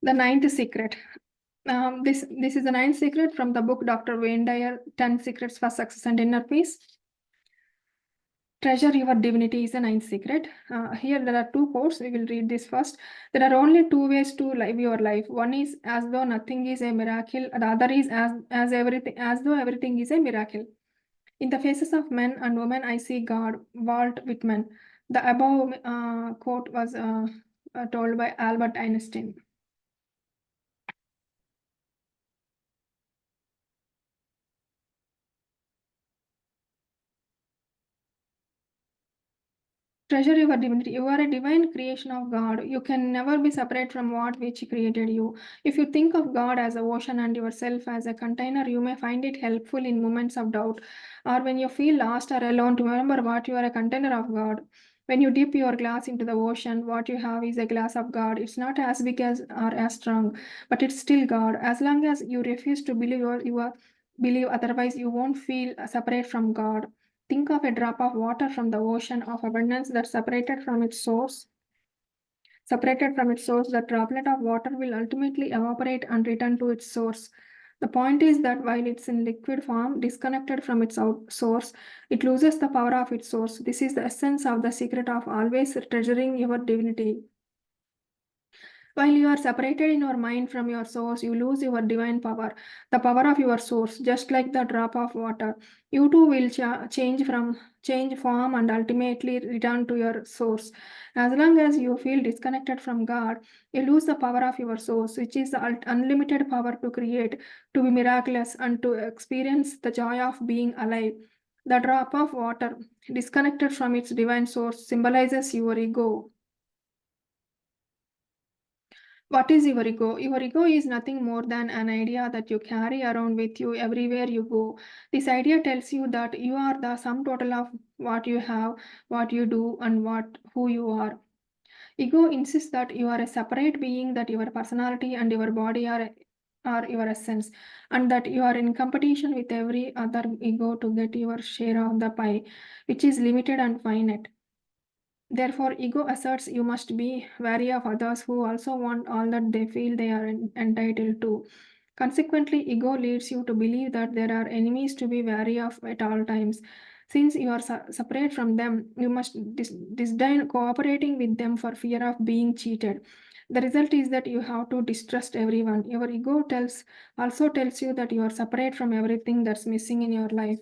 The ninth secret. This is the ninth secret from the book Dr. Wayne Dyer, 10 Secrets for Success and Inner Peace. Treasure your divinity is the ninth secret. Here there are two quotes. We will read this first. There are only two ways to live your life. One is as though nothing is a miracle. The other is as though everything is a miracle. In the faces of men and women, I see God. Walt Whitman. The above quote was told by Albert Einstein. Treasure your divinity. You are a divine creation of God. You can never be separate from what which created you. If you think of God as a ocean and yourself as a container, you may find it helpful in moments of doubt or when you feel lost or alone to remember what you are a container of God. When you dip your glass into the ocean, what you have is a glass of God. It's not as big as or as strong, but it's still God. As long as you refuse to believe otherwise, you won't feel separate from God. Think of a drop of water from the ocean of abundance that separated from its source. The droplet of water will ultimately evaporate and return to its source. The point is that while it's in liquid form, disconnected from its source, it loses the power of its source. This is the essence of the secret of always treasuring your divinity. While you are separated in your mind from your source, you lose your divine power, the power of your source, just like the drop of water. You too will change form and ultimately return to your source. As long as you feel disconnected from God, you lose the power of your source, which is the unlimited power to create, to be miraculous, and to experience the joy of being alive. The drop of water, disconnected from its divine source, symbolizes your ego. What is your ego? Your ego is nothing more than an idea that you carry around with you everywhere you go. This idea tells you that you are the sum total of what you have, what you do, and who you are. Ego insists that you are a separate being, that your personality and your body are your essence, and that you are in competition with every other ego to get your share of the pie, which is limited and finite. Therefore, ego asserts you must be wary of others who also want all that they feel they are entitled to. Consequently, ego leads you to believe that there are enemies to be wary of at all times. Since you are separate from them, you must disdain cooperating with them for fear of being cheated. The result is that you have to distrust everyone. Your ego also tells you that you are separate from everything that's missing in your life.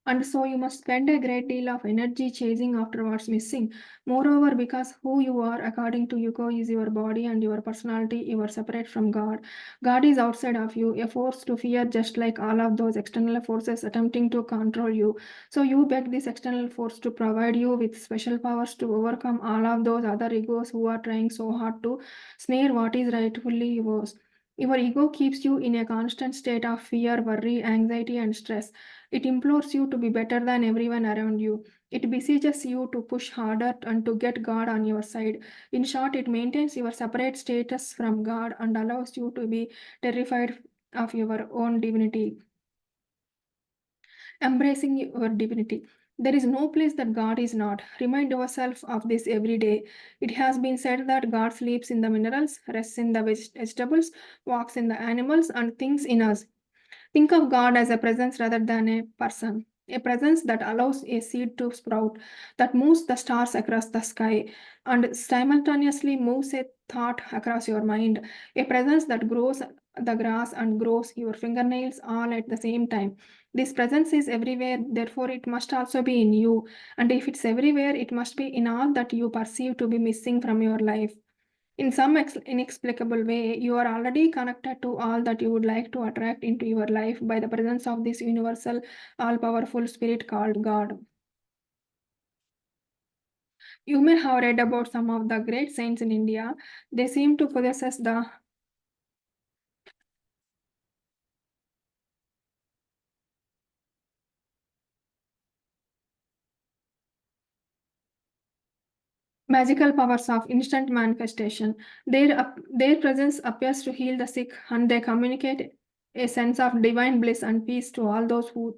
And so you must spend a great deal of energy chasing after what's missing. Moreover, because who you are according to ego is your body and your personality, you are separate from God. God is outside of you, a force to fear just like all of those external forces attempting to control you. So you beg this external force to provide you with special powers to overcome all of those other egos who are trying so hard to snare what is rightfully yours. Your ego keeps you in a constant state of fear, worry, anxiety, and stress. It implores you to be better than everyone around you. It beseeches you to push harder and to get God on your side. In short, it maintains your separate status from God and allows you to be terrified of your own divinity. Embracing your divinity. There is no place that God is not. Remind yourself of this every day. It has been said that God sleeps in the minerals, rests in the vegetables, walks in the animals, and thinks in us. Think of God as a presence rather than a person. A presence that allows a seed to sprout, that moves the stars across the sky, and simultaneously moves a thought across your mind. A presence that grows the grass and grows your fingernails all at the same time. This presence is everywhere, therefore, it must also be in you. And if it's everywhere, it must be in all that you perceive to be missing from your life. In some inexplicable way, you are already connected to all that you would like to attract into your life by the presence of this universal, all powerful spirit called God. You may have read about some of the great saints in India. They seem to possess the magical powers of instant manifestation. Their presence appears to heal the sick, and they communicate a sense of divine bliss and peace to all those who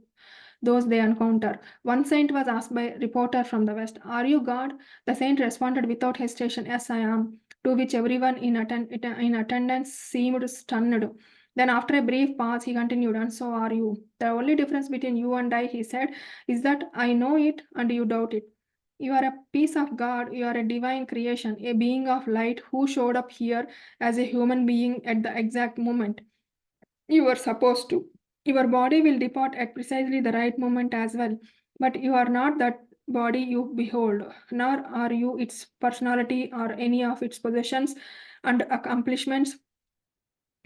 those they encounter. One saint was asked by a reporter from the West, "Are you God?" The saint responded without hesitation, "Yes, I am," to which everyone in attendance seemed stunned. Then, after a brief pause, he continued, "And so are you. The only difference between you and I," he said, "is that I know it and you doubt it. You are a piece of God, you are a divine creation, a being of light who showed up here as a human being at the exact moment you were supposed to. Your body will depart at precisely the right moment as well, but you are not that body you behold, nor are you its personality or any of its possessions and accomplishments.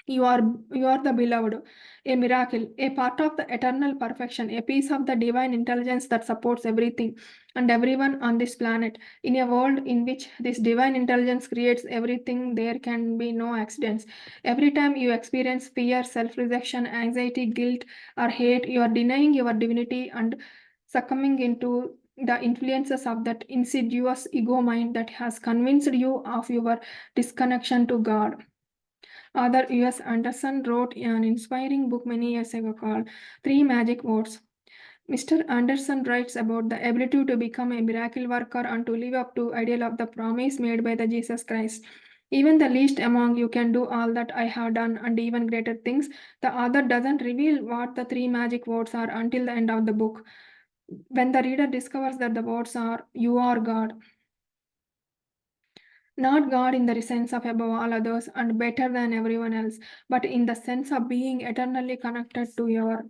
You are the beloved, a miracle, a part of the eternal perfection, a piece of the divine intelligence that supports everything and everyone on this planet. In a world in which this divine intelligence creates everything, there can be no accidents. Every time you experience fear, self-rejection, anxiety, guilt, or hate, you are denying your divinity and succumbing into the influences of that insidious ego mind that has convinced you of your disconnection to God. Author U.S. Anderson wrote an inspiring book many years ago called Three Magic Words. Mr. Anderson writes about the ability to become a miracle worker and to live up to ideal of the promise made by the Jesus Christ. Even the least among you can do all that I have done and even greater things. The author doesn't reveal what the three magic words are until the end of the book. When the reader discovers that the words are, "You are God." Not God in the sense of above all others and better than everyone else, but in the sense of being eternally connected to your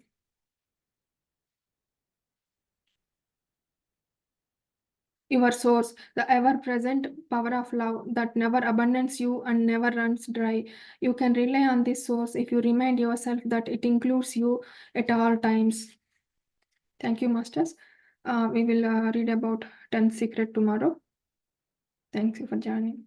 source, the ever-present power of love that never abandons you and never runs dry. You can rely on this source if you remind yourself that it includes you at all times. Thank you, Masters. We will read about 10th secret tomorrow. Thank you for joining.